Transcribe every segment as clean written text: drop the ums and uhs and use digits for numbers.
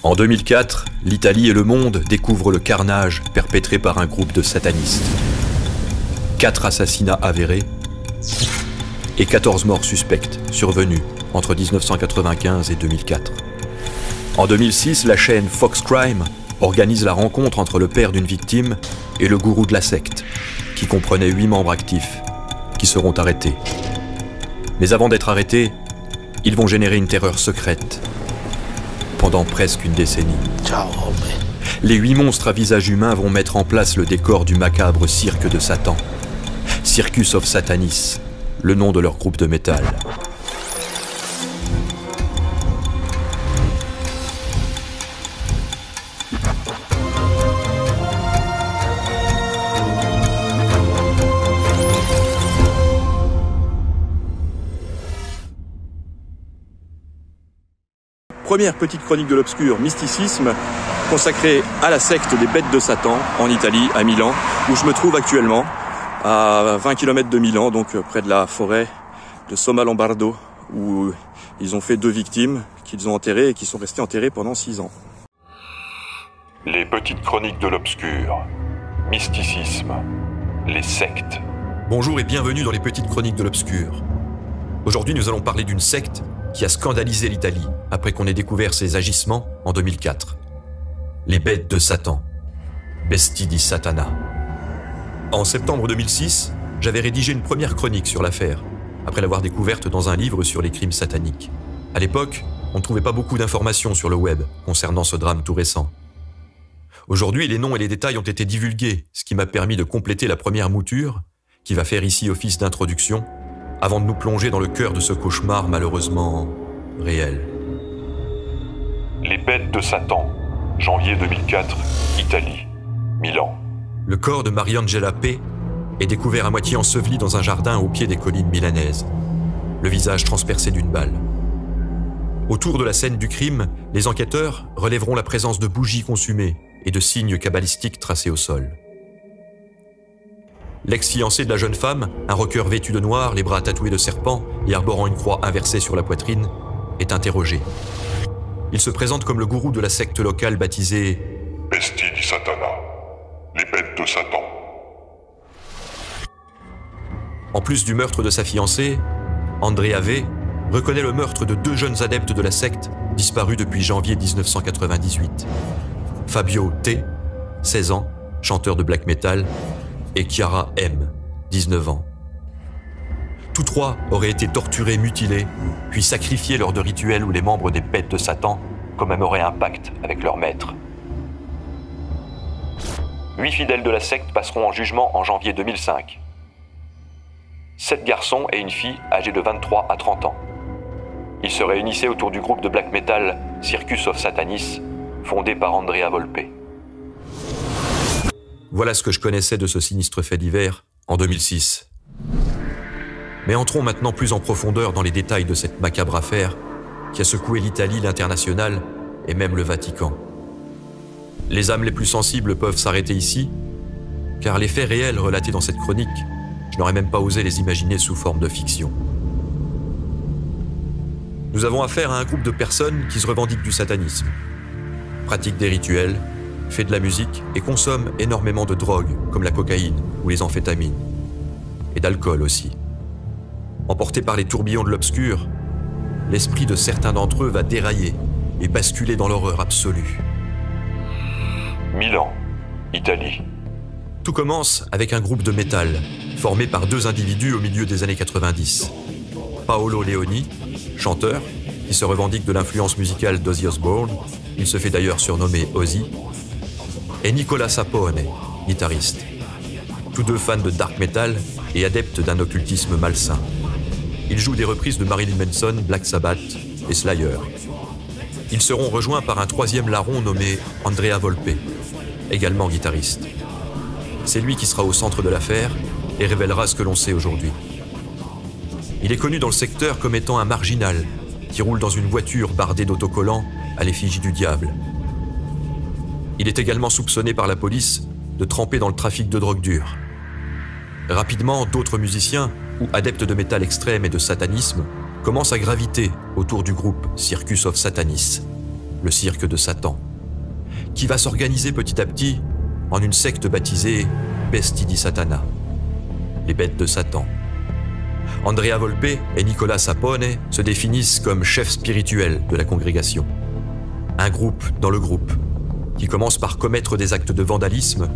En 2004, l'Italie et le monde découvrent le carnage perpétré par un groupe de satanistes. 4 assassinats avérés et 14 morts suspectes survenus entre 1995 et 2004. En 2006, la chaîne Fox Crime organise la rencontre entre le père d'une victime et le gourou de la secte, qui comprenait 8 membres actifs, qui seront arrêtés. Mais avant d'être arrêtés, ils vont générer une terreur secrète pendant presque une décennie. Les 8 monstres à visage humain vont mettre en place le décor du macabre cirque de Satan. Circus of Satanis, le nom de leur groupe de métal. Première petite chronique de l'obscur, mysticisme, consacrée à la secte des bêtes de Satan en Italie, à Milan, où je me trouve actuellement, à 20 km de Milan, donc près de la forêt de Somma Lombardo, où ils ont fait 2 victimes qu'ils ont enterrées et qui sont restées enterrées pendant 6 ans. Les petites chroniques de l'obscur, mysticisme, les sectes. Bonjour et bienvenue dans les petites chroniques de l'obscur. Aujourd'hui, nous allons parler d'une secte qui a scandalisé l'Italie après qu'on ait découvert ses agissements en 2004. Les bêtes de Satan, Bestie di Satana. En septembre 2006, j'avais rédigé une première chronique sur l'affaire, après l'avoir découverte dans un livre sur les crimes sataniques. À l'époque, on ne trouvait pas beaucoup d'informations sur le web concernant ce drame tout récent. Aujourd'hui, les noms et les détails ont été divulgués, ce qui m'a permis de compléter la première mouture, qui va faire ici office d'introduction, avant de nous plonger dans le cœur de ce cauchemar malheureusement réel. Les bêtes de Satan, janvier 2004, Italie, Milan. Le corps de Mariangela P. est découvert à moitié enseveli dans un jardin au pied des collines milanaises, le visage transpercé d'une balle. Autour de la scène du crime, les enquêteurs relèveront la présence de bougies consumées et de signes cabalistiques tracés au sol. L'ex-fiancé de la jeune femme, un rocker vêtu de noir, les bras tatoués de serpents et arborant une croix inversée sur la poitrine, est interrogé. Il se présente comme le gourou de la secte locale baptisée Bestie di Satana, les bêtes de Satan. En plus du meurtre de sa fiancée, Andrea V. reconnaît le meurtre de 2 jeunes adeptes de la secte disparus depuis janvier 1998. Fabio T., 16 ans, chanteur de black metal, et Chiara M., 19 ans. Tous 3 auraient été torturés, mutilés, puis sacrifiés lors de rituels où les membres des bêtes de Satan commémoraient un pacte avec leur maître. 8 fidèles de la secte passeront en jugement en janvier 2005. 7 garçons et une fille âgés de 23 à 30 ans. Ils se réunissaient autour du groupe de black metal Circus of Satanis, fondé par Andrea Volpe. Voilà ce que je connaissais de ce sinistre fait divers en 2006. Mais entrons maintenant plus en profondeur dans les détails de cette macabre affaire qui a secoué l'Italie, l'international et même le Vatican. Les âmes les plus sensibles peuvent s'arrêter ici, car les faits réels relatés dans cette chronique, je n'aurais même pas osé les imaginer sous forme de fiction. Nous avons affaire à un groupe de personnes qui se revendiquent du satanisme, pratiquent des rituels, fait de la musique et consomme énormément de drogues comme la cocaïne ou les amphétamines. Et d'alcool aussi. Emporté par les tourbillons de l'obscur, l'esprit de certains d'entre eux va dérailler et basculer dans l'horreur absolue. Milan, Italie. Tout commence avec un groupe de métal, formé par 2 individus au milieu des années 90. Paolo Leoni, chanteur, qui se revendique de l'influence musicale d'Ozzy Osbourne, il se fait d'ailleurs surnommer Ozzy, et Nicola Sapone, guitariste. Tous 2 fans de dark metal et adeptes d'un occultisme malsain. Ils jouent des reprises de Marilyn Manson, Black Sabbath et Slayer. Ils seront rejoints par un 3e larron nommé Andrea Volpe, également guitariste. C'est lui qui sera au centre de l'affaire et révélera ce que l'on sait aujourd'hui. Il est connu dans le secteur comme étant un marginal qui roule dans une voiture bardée d'autocollants à l'effigie du diable. Il est également soupçonné par la police de tremper dans le trafic de drogue dure. Rapidement, d'autres musiciens, ou adeptes de métal extrême et de satanisme, commencent à graviter autour du groupe Circus of Satanis. le cirque de Satan, qui va s'organiser petit à petit en une secte baptisée Bestie di Satana, les bêtes de Satan. Andrea Volpe et Nicola Sapone se définissent comme chefs spirituels de la congrégation. Un groupe dans le groupe, qui commence par commettre des actes de vandalisme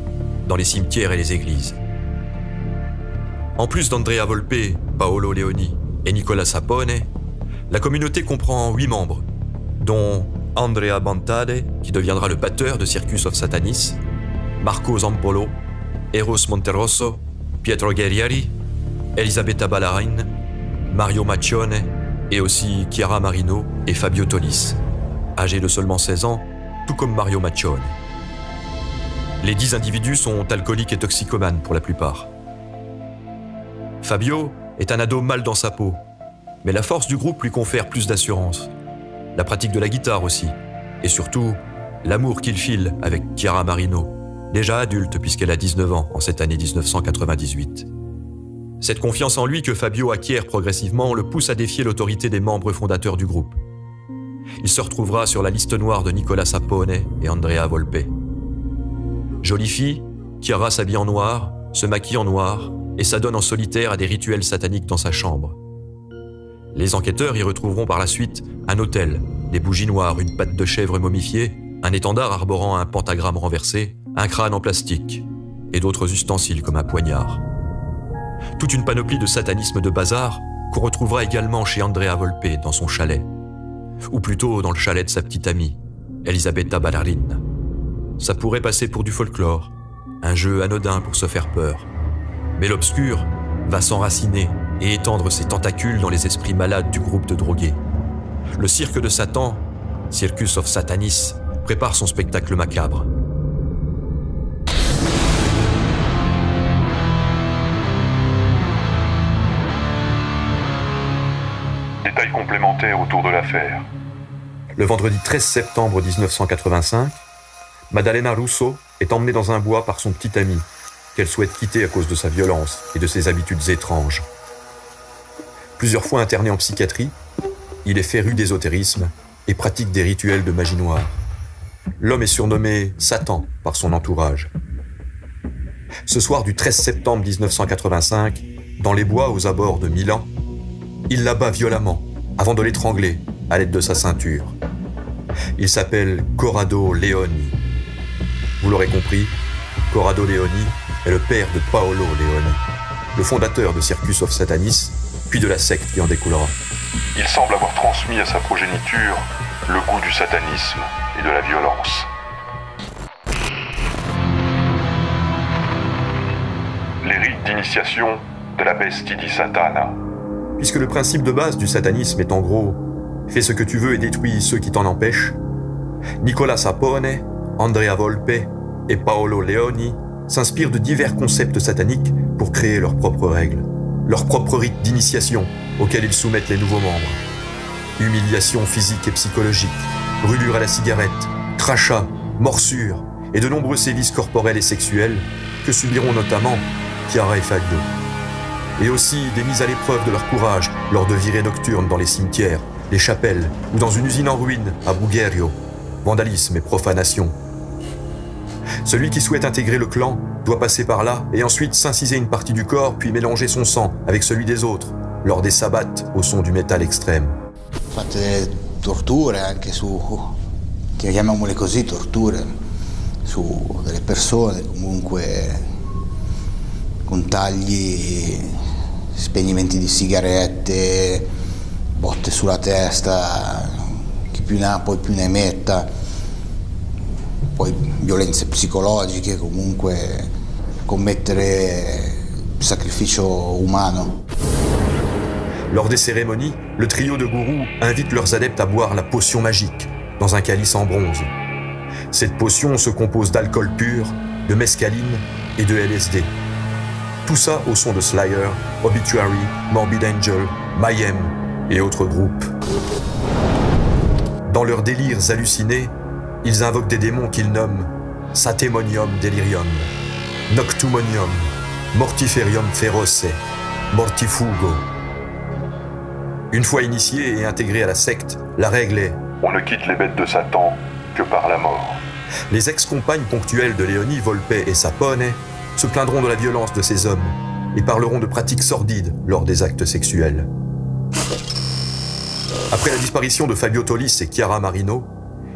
dans les cimetières et les églises. En plus d'Andrea Volpe, Paolo Leoni et Nicola Sapone, la communauté comprend 8 membres, dont Andrea Bantade, qui deviendra le batteur de Circus of Satanis, Marco Zampolo, Eros Monterosso, Pietro Guerrieri, Elisabetta Ballarin, Mario Maccione et aussi Chiara Marino et Fabio Tolis, âgés de seulement 16 ans, tout comme Mario Maccione. Les 10 individus sont alcooliques et toxicomanes pour la plupart. Fabio est un ado mal dans sa peau, mais la force du groupe lui confère plus d'assurance. La pratique de la guitare aussi, et surtout l'amour qu'il file avec Chiara Marino, déjà adulte puisqu'elle a 19 ans en cette année 1998. Cette confiance en lui que Fabio acquiert progressivement le pousse à défier l'autorité des membres fondateurs du groupe. Il se retrouvera sur la liste noire de Nicola Sapone et Andrea Volpe. Jolie fille, Chiara s'habille en noir, se maquille en noir et s'adonne en solitaire à des rituels sataniques dans sa chambre. Les enquêteurs y retrouveront par la suite un autel, des bougies noires, une patte de chèvre momifiée, un étendard arborant un pentagramme renversé, un crâne en plastique et d'autres ustensiles comme un poignard. Toute une panoplie de satanisme de bazar qu'on retrouvera également chez Andrea Volpe dans son chalet, ou plutôt dans le chalet de sa petite amie, Elisabetta Ballarin. Ça pourrait passer pour du folklore, un jeu anodin pour se faire peur. Mais l'obscur va s'enraciner et étendre ses tentacules dans les esprits malades du groupe de drogués. Le cirque de Satan, Circus of Satanis, prépare son spectacle macabre. Détails complémentaires autour de l'affaire. Le vendredi 13 septembre 1985, Maddalena Russo est emmenée dans un bois par son petit ami, qu'elle souhaite quitter à cause de sa violence et de ses habitudes étranges. Plusieurs fois interné en psychiatrie, il est féru d'ésotérisme et pratique des rituels de magie noire. L'homme est surnommé Satan par son entourage. Ce soir du 13 septembre 1985, dans les bois aux abords de Milan, il l'abat violemment avant de l'étrangler à l'aide de sa ceinture. Il s'appelle Corrado Leoni. Vous l'aurez compris, Corrado Leoni est le père de Paolo Leoni, le fondateur de Circus of Satanis, puis de la secte qui en découlera. Il semble avoir transmis à sa progéniture le goût du satanisme et de la violence. Les rites d'initiation de la Bestie di Satana. Puisque le principe de base du satanisme est en gros « fais ce que tu veux et détruis ceux qui t'en empêchent », Nicola Sapone, Andrea Volpe et Paolo Leoni s'inspirent de divers concepts sataniques pour créer leurs propres règles, leurs propres rites d'initiation auxquels ils soumettent les nouveaux membres. Humiliation physique et psychologique, brûlure à la cigarette, crachats, morsures et de nombreux sévices corporels et sexuels que subiront notamment Chiara et Fabio. Et aussi des mises à l'épreuve de leur courage lors de virées nocturnes dans les cimetières, les chapelles ou dans une usine en ruine à Brugherio. Vandalisme et profanation. Celui qui souhaite intégrer le clan doit passer par là et ensuite s'inciser une partie du corps puis mélanger son sang avec celui des autres lors des sabbats au son du métal extrême. Fatte delle torture anche su, chiamiamole così, torture su delle persone comunque con tagli, spegnimenti di sigarette, botte sulla testa, chi più ne ha poi più ne metta, poi violenze psicologiche, comunque commettere sacrificio umano. Lors des cérémonies, le trio de gourous invite leurs adeptes à boire la potion magique dans un calice en bronze. Cette potion se compose d'alcool pur, de mescaline et de LSD. Tout ça au son de Slayer, Obituary, Morbid Angel, Mayhem et autres groupes. Dans leurs délires hallucinés, ils invoquent des démons qu'ils nomment Satemonium Delirium, Noctumonium, Mortiferium Feroce, Mortifugo. Une fois initiés et intégrés à la secte, la règle est On ne quitte les bêtes de Satan que par la mort. Les ex-compagnes ponctuelles de Leoni, Volpe et Sapone se plaindront de la violence de ces hommes et parleront de pratiques sordides lors des actes sexuels. Après la disparition de Fabio Tolis et Chiara Marino,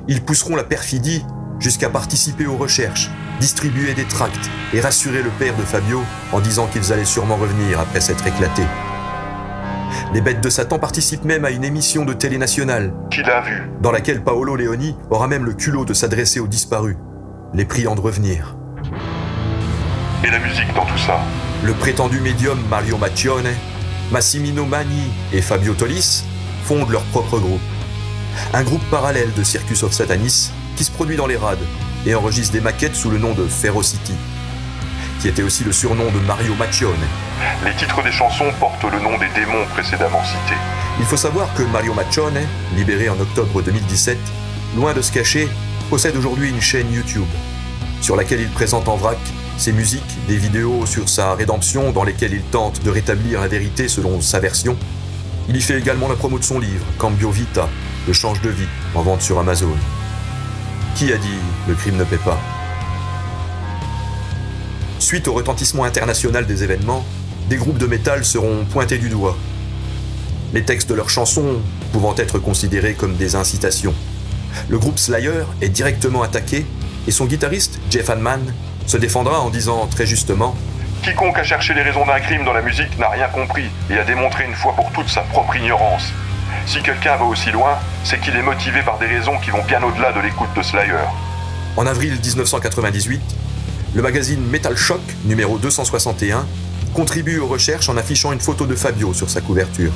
ils pousseront la perfidie jusqu'à participer aux recherches, distribuer des tracts et rassurer le père de Fabio en disant qu'ils allaient sûrement revenir après s'être éclatés. Les bêtes de Satan participent même à une émission de télé nationale, Qui l'a vu? dans laquelle Paolo Leoni aura même le culot de s'adresser aux disparus, les priant de revenir. Et la musique dans tout ça? Le prétendu médium Mario Maccione, Massimino Magni et Fabio Tolis fondent leur propre groupe. Un groupe parallèle de Circus of Satanis qui se produit dans les rades et enregistre des maquettes sous le nom de Ferocity, qui était aussi le surnom de Mario Maccione. Les titres des chansons portent le nom des démons précédemment cités. Il faut savoir que Mario Maccione, libéré en octobre 2017, loin de se cacher, possède aujourd'hui une chaîne YouTube, sur laquelle il présente en vrac ses musiques, des vidéos sur sa rédemption dans lesquelles il tente de rétablir la vérité selon sa version. Il y fait également la promo de son livre, Cambio Vita, le change de vie, en vente sur Amazon. Qui a dit « le crime ne paie pas » ? Suite au retentissement international des événements, des groupes de métal seront pointés du doigt. Les textes de leurs chansons pouvant être considérés comme des incitations. Le groupe Slayer est directement attaqué et son guitariste, Jeff Hanneman, se défendra en disant très justement « Quiconque a cherché les raisons d'un crime dans la musique n'a rien compris et a démontré une fois pour toutes sa propre ignorance. Si quelqu'un va aussi loin, c'est qu'il est motivé par des raisons qui vont bien au-delà de l'écoute de Slayer. » En avril 1998, le magazine Metal Shock, numéro 261, contribue aux recherches en affichant une photo de Fabio sur sa couverture.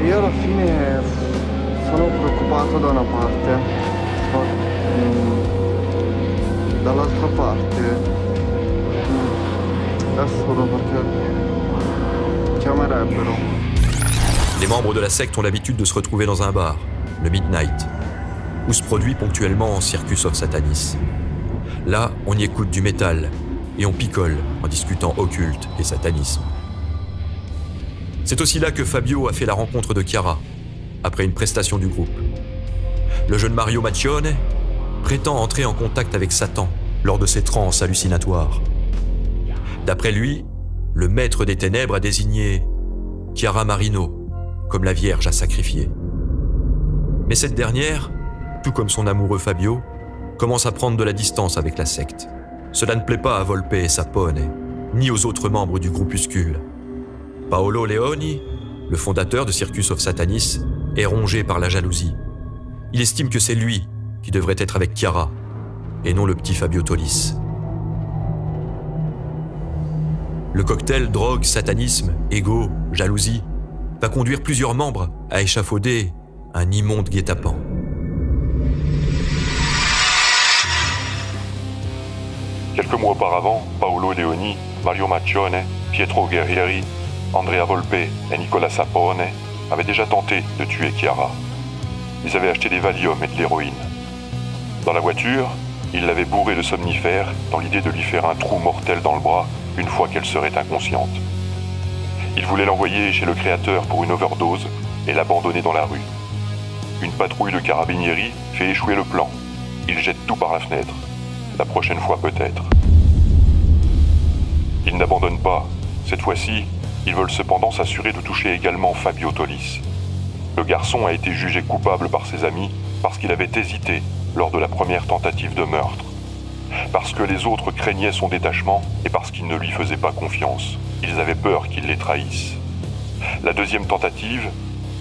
Io alla fine sono preoccupato da una parte, dall'altra parte è solo perché chiamerebbero. Les membres de la secte ont l'habitude de se retrouver dans un bar, le Midnight, où se produit ponctuellement Circus of Satanis. Là, on y écoute du métal et on picole en discutant occulte et satanisme. C'est aussi là que Fabio a fait la rencontre de Chiara, après une prestation du groupe. Le jeune Mario Maccione prétend entrer en contact avec Satan lors de ses transes hallucinatoires. D'après lui, le maître des ténèbres a désigné Chiara Marino comme la Vierge à sacrifier. Mais cette dernière, tout comme son amoureux Fabio, commence à prendre de la distance avec la secte. Cela ne plaît pas à Volpe et Sapone, ni aux autres membres du groupuscule. Paolo Leoni, le fondateur de Circus of Satanis, est rongé par la jalousie. Il estime que c'est lui qui devrait être avec Chiara, et non le petit Fabio Tolis. Le cocktail drogue, satanisme, égo, jalousie va conduire plusieurs membres à échafauder un immonde guet-apens. Quelques mois auparavant, Paolo Leoni, Mario Maccione, Pietro Guerrieri, Andrea Volpe et Nicola Sapone avaient déjà tenté de tuer Chiara. Ils avaient acheté des Valium et de l'héroïne. Dans la voiture, ils l'avaient bourrée de somnifères dans l'idée de lui faire un trou mortel dans le bras une fois qu'elle serait inconsciente. Ils voulaient l'envoyer chez le créateur pour une overdose et l'abandonner dans la rue. Une patrouille de carabinieri fait échouer le plan. Ils jettent tout par la fenêtre. La prochaine fois peut-être. Ils n'abandonnent pas. Cette fois-ci, ils veulent cependant s'assurer de toucher également Fabio Tolis. Le garçon a été jugé coupable par ses amis parce qu'il avait hésité lors de la première tentative de meurtre. Parce que les autres craignaient son détachement et parce qu'ils ne lui faisaient pas confiance. Ils avaient peur qu'il les trahisse. La deuxième tentative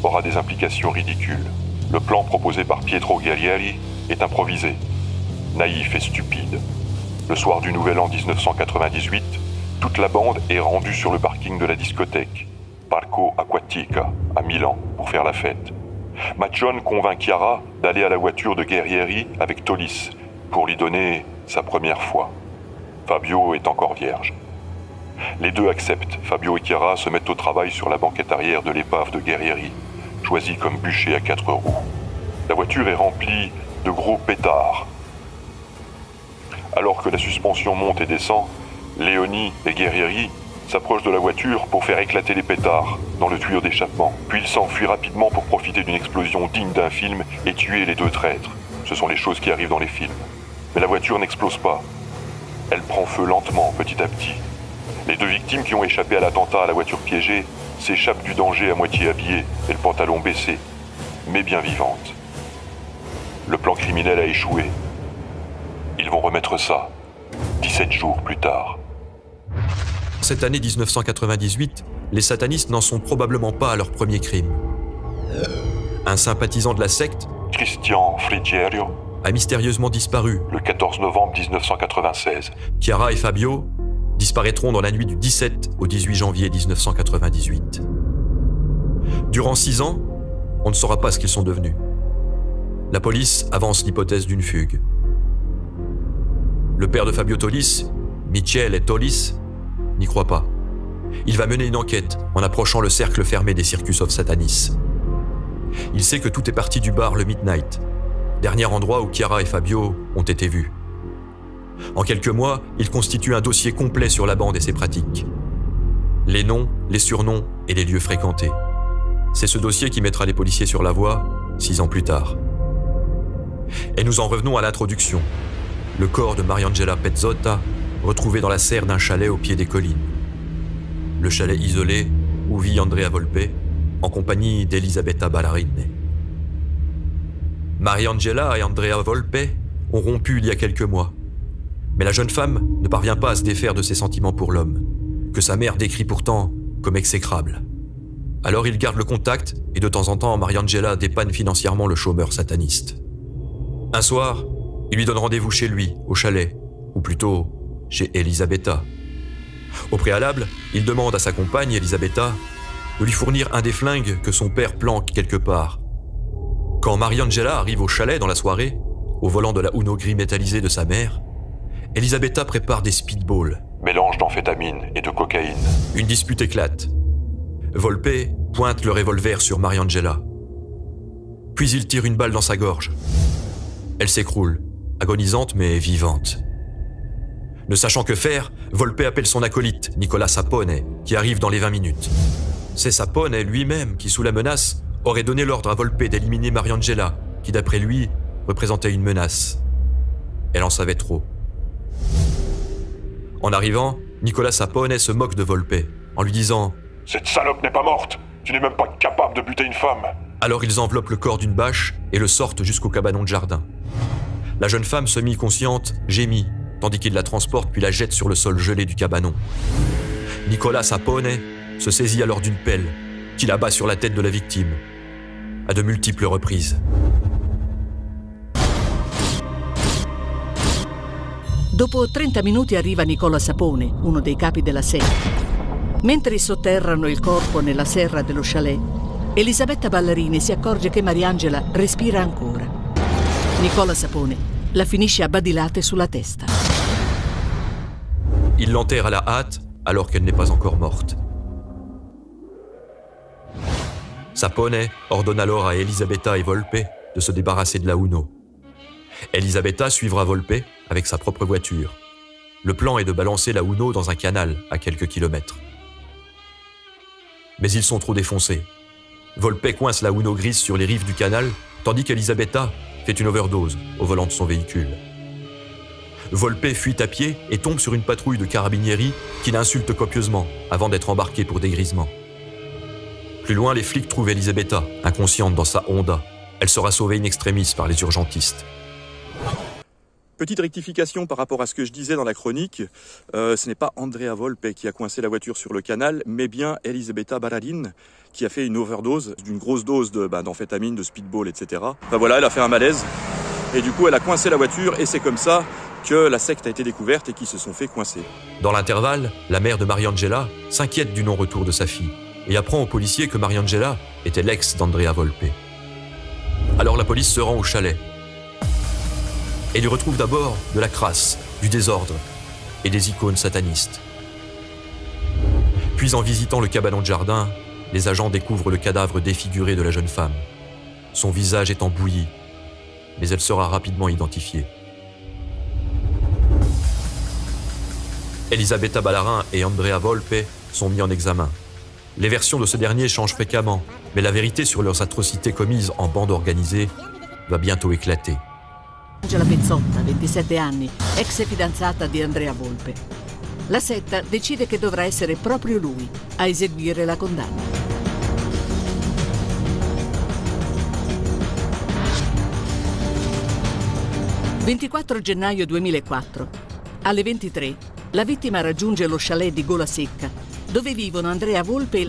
aura des implications ridicules. Le plan proposé par Pietro Guerrieri est improvisé, naïf et stupide. Le soir du Nouvel An 1998, toute la bande est rendue sur le parking de la discothèque, Parco Acquatica, à Milan, pour faire la fête. Macione convainc Chiara d'aller à la voiture de Guerrieri avec Tolis pour lui donner sa première fois. Fabio est encore vierge. Les deux acceptent. Fabio et Chiara se mettent au travail sur la banquette arrière de l'épave de Guerrieri, choisie comme bûcher à 4 roues. La voiture est remplie de gros pétards. Alors que la suspension monte et descend, Leoni et Guerrieri s'approchent de la voiture pour faire éclater les pétards dans le tuyau d'échappement. Puis ils s'enfuient rapidement pour profiter d'une explosion digne d'un film et tuer les deux traîtres. Ce sont les choses qui arrivent dans les films. Mais la voiture n'explose pas. Elle prend feu lentement, petit à petit. Les deux victimes qui ont échappé à l'attentat à la voiture piégée s'échappent du danger à moitié habillées et le pantalon baissé, mais bien vivantes. Le plan criminel a échoué. Ils vont remettre ça 17 jours plus tard. Cette année 1998, les satanistes n'en sont probablement pas à leur premier crime. Un sympathisant de la secte, Christian Frigerio, a mystérieusement disparu le 14 novembre 1996. Chiara et Fabio disparaîtront dans la nuit du 17 au 18 janvier 1998. Durant 6 ans, on ne saura pas ce qu'ils sont devenus. La police avance l'hypothèse d'une fugue. Le père de Fabio Tolis, Michele Tolis, n'y croit pas. Il va mener une enquête en approchant le cercle fermé des Circus of Satanis. Il sait que tout est parti du bar le Midnight, dernier endroit où Chiara et Fabio ont été vus. En quelques mois, il constitue un dossier complet sur la bande et ses pratiques. Les noms, les surnoms et les lieux fréquentés. C'est ce dossier qui mettra les policiers sur la voie 6 ans plus tard. Et nous en revenons à l'introduction. Le corps de Mariangela Pezzotta, retrouvé dans la serre d'un chalet au pied des collines. Le chalet isolé où vit Andrea Volpe, en compagnie d'Elisabetta Ballerini. Mariangela et Andrea Volpe ont rompu il y a quelques mois. Mais la jeune femme ne parvient pas à se défaire de ses sentiments pour l'homme, que sa mère décrit pourtant comme exécrable. Alors il garde le contact et de temps en temps, Mariangela dépanne financièrement le chômeur sataniste. Un soir, il lui donne rendez-vous chez lui, au chalet, ou plutôt chez Elisabetta. Au préalable, il demande à sa compagne, Elisabetta, de lui fournir un des flingues que son père planque quelque part. Quand Mariangela arrive au chalet dans la soirée, au volant de la Uno gris métallisé de sa mère, Elisabetta prépare des speedballs. Mélange d'amphétamine et de cocaïne. Une dispute éclate. Volpe pointe le revolver sur Mariangela. Puis il tire une balle dans sa gorge. Elle s'écroule, agonisante mais vivante. Ne sachant que faire, Volpe appelle son acolyte, Nicola Sapone, qui arrive dans les 20 minutes. C'est Sapone lui-même qui, sous la menace, aurait donné l'ordre à Volpe d'éliminer Mariangela, qui d'après lui, représentait une menace. Elle en savait trop. En arrivant, Nicola Sapone se moque de Volpe, en lui disant « Cette salope n'est pas morte. Tu n'es même pas capable de buter une femme. » Alors ils enveloppent le corps d'une bâche et le sortent jusqu'au cabanon de jardin. La jeune femme semi-consciente gémit, tandis qu'il la transporte puis la jette sur le sol gelé du cabanon. Nicola Sapone se saisit alors d'une pelle, qu'il abat sur la tête de la victime, à de multiples reprises. Dopo 30 minuti arriva Nicola Sapone, uno dei capi della setta. Mentre sotterrano il corpo nella serra dello chalet, Elisabetta Ballerini si accorge che Mariangela respira ancora. Nicola Sapone la finisce a badilate sulla testa. Il l'enterre à la hâte alors qu'elle n'est pas encore morte. Sapone ordonne alors à Elisabetta et Volpe de se débarrasser de la Uno. Elisabetta suivra Volpe avec sa propre voiture. Le plan est de balancer la Uno dans un canal à quelques kilomètres. Mais ils sont trop défoncés. Volpe coince la Uno grise sur les rives du canal, tandis qu'Elisabetta fait une overdose au volant de son véhicule. Volpe fuit à pied et tombe sur une patrouille de carabinieri qui l'insulte copieusement avant d'être embarqué pour dégrisement. Plus loin, les flics trouvent Elisabetta, inconsciente dans sa Honda. Elle sera sauvée in extremis par les urgentistes. Petite rectification par rapport à ce que je disais dans la chronique, ce n'est pas Andrea Volpe qui a coincé la voiture sur le canal, mais bien Elisabetta Ballarin qui a fait une overdose, d'une grosse dose d'amphétamine, de speedball, etc. Enfin voilà, elle a fait un malaise et du coup elle a coincé la voiture et c'est comme ça que la secte a été découverte et qu'ils se sont fait coincer. Dans l'intervalle, la mère de Mariangela s'inquiète du non-retour de sa fille et apprend aux policiers que Mariangela était l'ex d'Andrea Volpe. Alors la police se rend au chalet et lui retrouve d'abord de la crasse, du désordre et des icônes satanistes. Puis en visitant le cabanon de jardin, les agents découvrent le cadavre défiguré de la jeune femme. Son visage est embouilli, mais elle sera rapidement identifiée. Elisabetta Ballarin et Andrea Volpe sont mis en examen. Les versions de ce dernier changent fréquemment, mais la vérité sur leurs atrocités commises en bande organisée va bientôt éclater. Angela Pezzotta, 27 anni, ex fidanzata di Andrea Volpe. La setta decide che dovrà essere proprio lui a eseguire la condanna. Il 24 gennaio 2004, alle 23, la vittima raggiunge lo chalet di Gola Secca, dove vivono Andrea Volpe e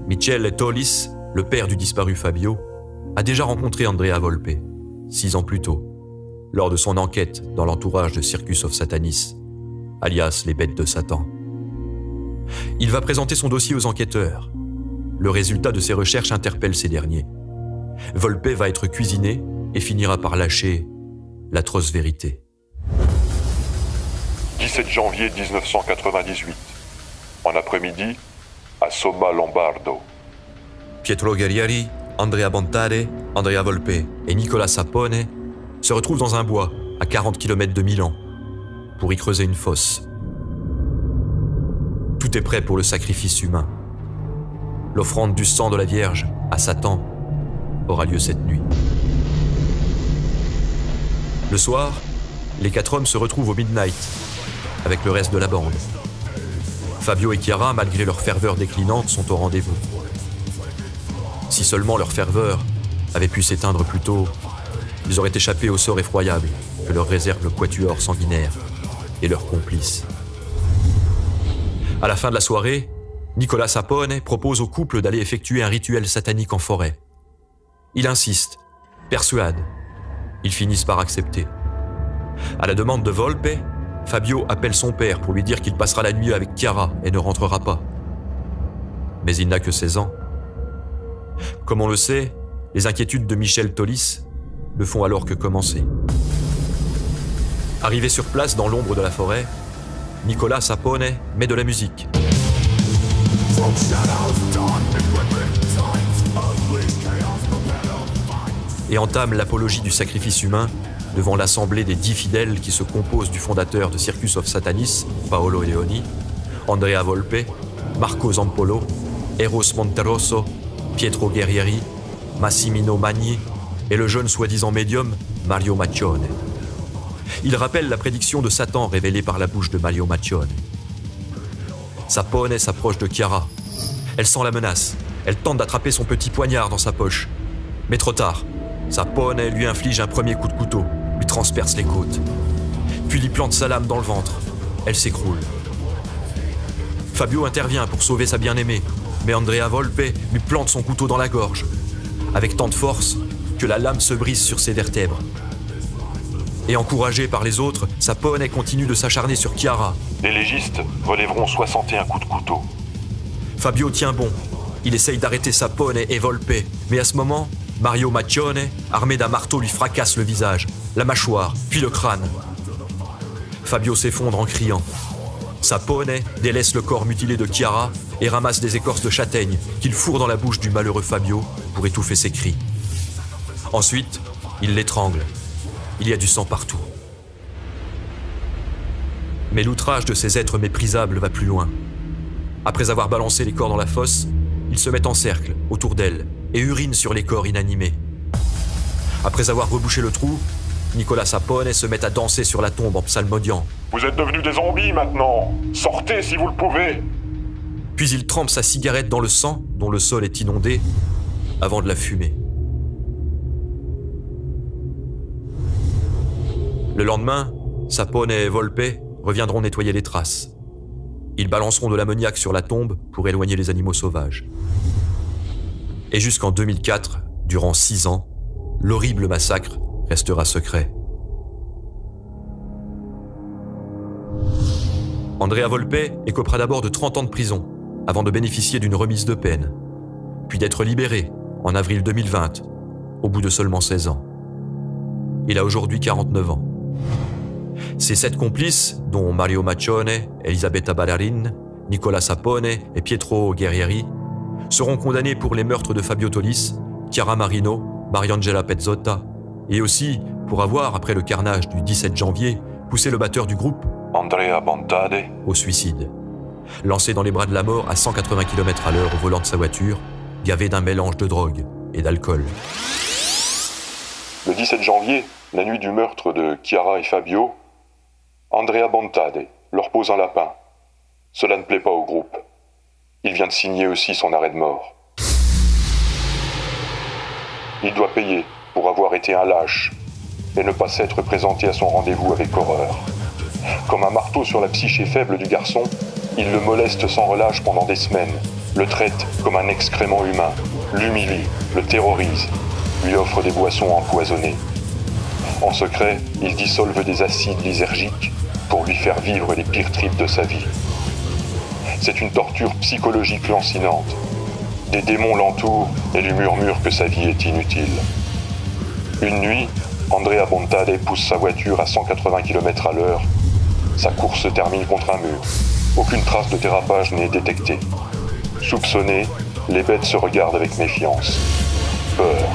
Michele Tolis, le père du disparu Fabio, a déjà rencontré Andrea Volpe, 6 ans plus tôt, lors de son enquête dans l'entourage de Circus of Satanis, alias les bêtes de Satan. Il va présenter son dossier aux enquêteurs. Le résultat de ses recherches interpelle ces derniers. Volpe va être cuisiné et finira par lâcher l'atroce vérité. 17 janvier 1998, en après-midi, à Somma Lombardo. Pietro Guerrieri, Andrea Bontare, Andrea Volpe et Nicola Sapone se retrouvent dans un bois à 40 km de Milan pour y creuser une fosse. Tout est prêt pour le sacrifice humain. L'offrande du sang de la Vierge à Satan aura lieu cette nuit. Le soir, les 4 hommes se retrouvent au midnight avec le reste de la bande. Fabio et Chiara, malgré leur ferveur déclinante, sont au rendez-vous. Si seulement leur ferveur avait pu s'éteindre plus tôt, ils auraient échappé au sort effroyable que leur réserve le quatuor sanguinaire et leurs complices. À la fin de la soirée, Nicola Sapone propose au couple d'aller effectuer un rituel satanique en forêt. Il insiste, persuade. Ils finissent par accepter. À la demande de Volpe, Fabio appelle son père pour lui dire qu'il passera la nuit avec Chiara et ne rentrera pas. Mais il n'a que 16 ans. Comme on le sait, les inquiétudes de Michele Tolis ne font alors que commencer. Arrivé sur place dans l'ombre de la forêt, Nicola Sapone met de la musique. Et entame l'apologie du sacrifice humain devant l'assemblée des 10 fidèles qui se composent du fondateur de Circus of Satanis, Paolo Leoni, Andrea Volpe, Marco Zampolo, Eros Monterosso, Pietro Guerrieri, Massimino Magni et le jeune soi-disant médium Mario Maccione. Il rappelle la prédiction de Satan révélée par la bouche de Mario Maccione. Sapone s'approche de Chiara. Elle sent la menace. Elle tente d'attraper son petit poignard dans sa poche. Mais trop tard. Sapone lui inflige un premier coup de couteau, lui transperce les côtes. Puis lui plante sa lame dans le ventre. Elle s'écroule. Fabio intervient pour sauver sa bien-aimée, mais Andrea Volpe lui plante son couteau dans la gorge, avec tant de force que la lame se brise sur ses vertèbres. Et encouragé par les autres, Sapone continue de s'acharner sur Chiara. Les légistes relèveront 61 coups de couteau. Fabio tient bon. Il essaye d'arrêter Sapone et Volpe, mais à ce moment, Mario Maccione, armé d'un marteau, lui fracasse le visage, la mâchoire, puis le crâne. Fabio s'effondre en criant. Sapone délaisse le corps mutilé de Chiara et ramasse des écorces de châtaigne qu'il fourre dans la bouche du malheureux Fabio pour étouffer ses cris. Ensuite, il l'étrangle. Il y a du sang partout. Mais l'outrage de ces êtres méprisables va plus loin. Après avoir balancé les corps dans la fosse, ils se mettent en cercle autour d'elle et urinent sur les corps inanimés. Après avoir rebouché le trou, Nicola Sapone se met à danser sur la tombe en psalmodiant. Vous êtes devenus des zombies maintenant. Sortez si vous le pouvez. Puis il trempe sa cigarette dans le sang, dont le sol est inondé, avant de la fumer. Le lendemain, Sapone et Volpe reviendront nettoyer les traces. Ils balanceront de l'ammoniac sur la tombe pour éloigner les animaux sauvages. Et jusqu'en 2004, durant 6 ans, l'horrible massacre restera secret. Andrea Volpe écopera d'abord de 30 ans de prison, avant de bénéficier d'une remise de peine, puis d'être libéré en avril 2020, au bout de seulement 16 ans. Il a aujourd'hui 49 ans. Ses 7 complices, dont Mario Maccione, Elisabetta Ballarin, Nicola Sapone et Pietro Guerrieri, seront condamnés pour les meurtres de Fabio Tolis, Chiara Marino, Mariangela Pezzotta, et aussi pour avoir, après le carnage du 17 janvier, poussé le batteur du groupe, Andrea Bontade, au suicide. Lancé dans les bras de la mort à 180 km/h au volant de sa voiture, gavé d'un mélange de drogue et d'alcool. Le 17 janvier, la nuit du meurtre de Chiara et Fabio, Andrea Bontade leur pose un lapin. Cela ne plaît pas au groupe. Il vient de signer aussi son arrêt de mort. Il doit payer pour avoir été un lâche et ne pas s'être présenté à son rendez-vous avec horreur. Comme un marteau sur la psyché faible du garçon, il le moleste sans relâche pendant des semaines, le traite comme un excrément humain, l'humilie, le terrorise, lui offre des boissons empoisonnées. En secret, il dissolve des acides lysergiques pour lui faire vivre les pires tripes de sa vie. C'est une torture psychologique lancinante. Des démons l'entourent et lui murmurent que sa vie est inutile. Une nuit, Andrea Bontade pousse sa voiture à 180 km/h. Sa course se termine contre un mur. Aucune trace de dérapage n'est détectée. Soupçonnés, les bêtes se regardent avec méfiance. Peur.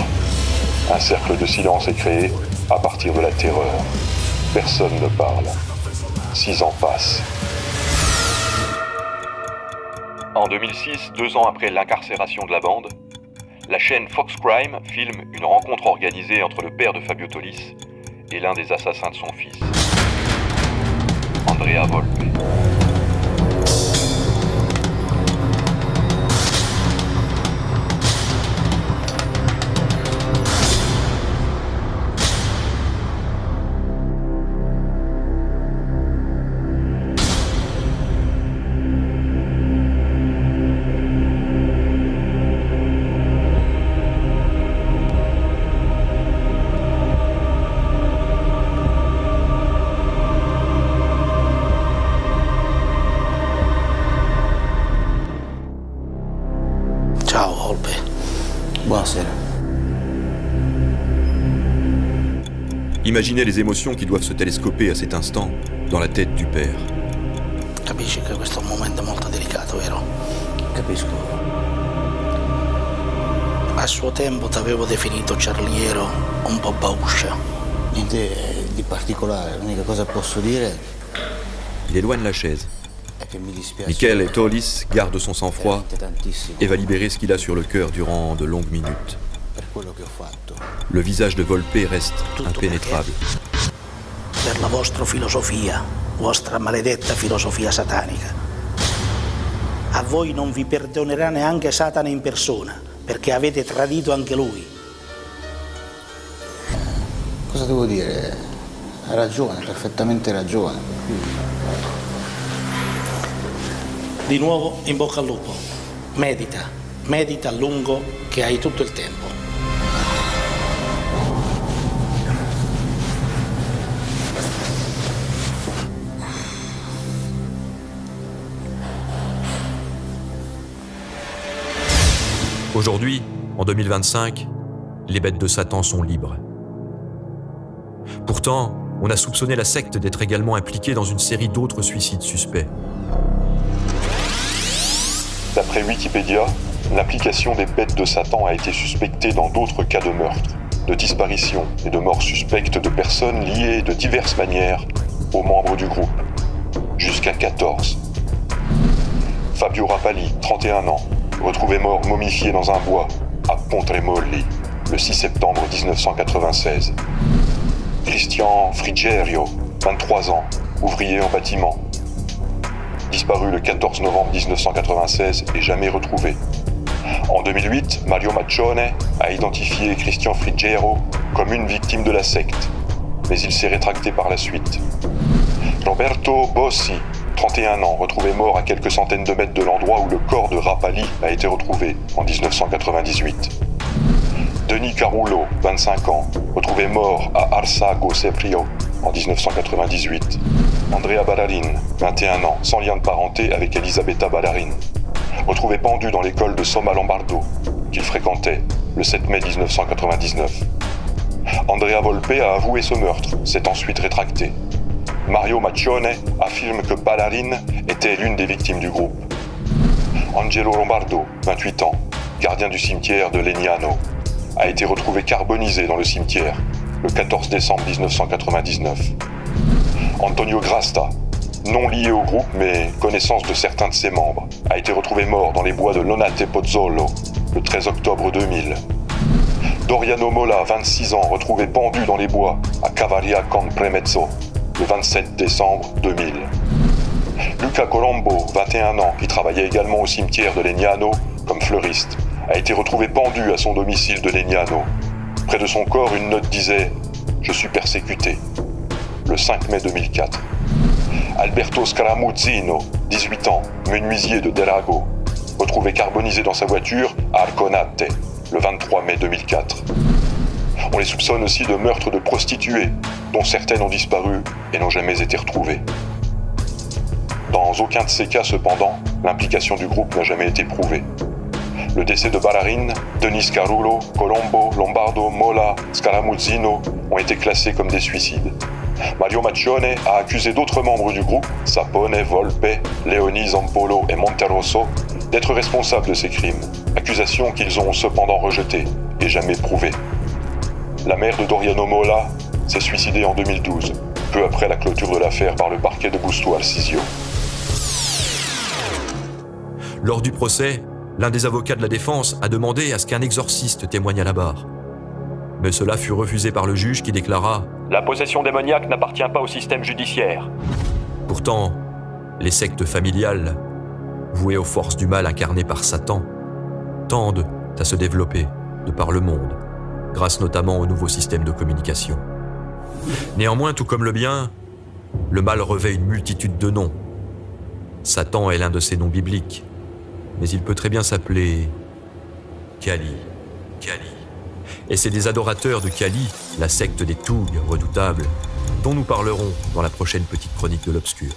Un cercle de silence est créé à partir de la terreur. Personne ne parle. 6 ans passent. En 2006, 2 ans après l'incarcération de la bande, la chaîne Fox Crime filme une rencontre organisée entre le père de Fabio Tolis et l'un des assassins de son fils, Andrea Volpe. Buonasera. Imaginez les émotions qui doivent se télescoper à cet instant dans la tête du père. Capisci che questo è un momento molto delicato, vero? Capisco. A suo tempo t'avevo definito cerliero, un po' bauscia. Niente di particolare, l'unica cosa che posso dire... Il éloigne la chaise. è che mi dispiace... Michele Tolis garde son sang-froid et va libérer ce qu'il a sur le cœur durant de longues minutes. Per quello che ho fatto. Le visage de Volpe reste impénétrable. Per la vostra filosofia, vostra maledetta filosofia satanica. A voi non vi perdonerà neanche Satana in persona, perché avete tradito anche lui. Cosa devo dire? Ha ragione, perfettamente ragione. Di nuovo in bocca al lupo. Medita, medita a lungo che hai tutto il tempo. Aujourd'hui, en 2025, les bêtes de Satan sont libres. Pourtant, on a soupçonné la secte d'être également impliquée dans une série d'autres suicides suspects. D'après Wikipédia, l'implication des bêtes de Satan a été suspectée dans d'autres cas de meurtre, de disparition et de mort suspectes de personnes liées de diverses manières aux membres du groupe, jusqu'à 14. Fabio Rapalli, 31 ans, retrouvé mort momifié dans un bois à Pontremoli le 6 septembre 1996. Christian Frigerio, 23 ans, ouvrier en bâtiment. Disparu le 14 novembre 1996 et jamais retrouvé. En 2008, Mario Maccione a identifié Christian Frigerio comme une victime de la secte, mais il s'est rétracté par la suite. Roberto Bossi, 31 ans, retrouvé mort à quelques centaines de mètres de l'endroit où le corps de Rapalli a été retrouvé en 1998. Denis Carullo, 25 ans, retrouvé mort à Arsago Seprio en 1998. Andrea Ballarin, 21 ans, sans lien de parenté avec Elisabetta Ballarin, retrouvé pendu dans l'école de Somma Lombardo qu'il fréquentait le 7 mai 1999. Andrea Volpe a avoué ce meurtre, s'est ensuite rétracté. Mario Maccione affirme que Ballarin était l'une des victimes du groupe. Angelo Lombardo, 28 ans, gardien du cimetière de Legnano, a été retrouvé carbonisé dans le cimetière le 14 décembre 1999. Antonio Grasta, non lié au groupe mais connaissance de certains de ses membres, a été retrouvé mort dans les bois de Lonate Pozzolo le 13 octobre 2000. Doriano Mola, 26 ans, retrouvé pendu dans les bois à Cavaria con Premezzo le 27 décembre 2000. Luca Colombo, 21 ans, qui travaillait également au cimetière de Legnano comme fleuriste, a été retrouvé pendu à son domicile de Legnano. Près de son corps, une note disait « Je suis persécuté » le 5 mai 2004. Alberto Scaramuzzino, 18 ans, menuisier de Delago, retrouvé carbonisé dans sa voiture à Arconate le 23 mai 2004. On les soupçonne aussi de meurtres de prostituées, dont certaines ont disparu et n'ont jamais été retrouvées. Dans aucun de ces cas, cependant, l'implication du groupe n'a jamais été prouvée. Le décès de Ballarin, Denis Carullo, Colombo, Lombardo, Mola, Scaramuzzino ont été classés comme des suicides. Mario Maccione a accusé d'autres membres du groupe, Sapone, Volpe, Leoni, Zampolo et Monterosso, d'être responsables de ces crimes, accusations qu'ils ont cependant rejetées et jamais prouvées. La mère de Doriano Mola s'est suicidée en 2012, peu après la clôture de l'affaire par le parquet de Busto Arsizio. Lors du procès, l'un des avocats de la défense a demandé à ce qu'un exorciste témoigne à la barre. Mais cela fut refusé par le juge qui déclara « La possession démoniaque n'appartient pas au système judiciaire ». Pourtant, les sectes familiales, vouées aux forces du mal incarnées par Satan, tendent à se développer de par le monde, grâce notamment au nouveau système de communication. Néanmoins, tout comme le bien, le mal revêt une multitude de noms. Satan est l'un de ces noms bibliques, mais il peut très bien s'appeler Kali. Et c'est des adorateurs de Kali, la secte des Thugs redoutables, dont nous parlerons dans la prochaine petite chronique de l'Obscur.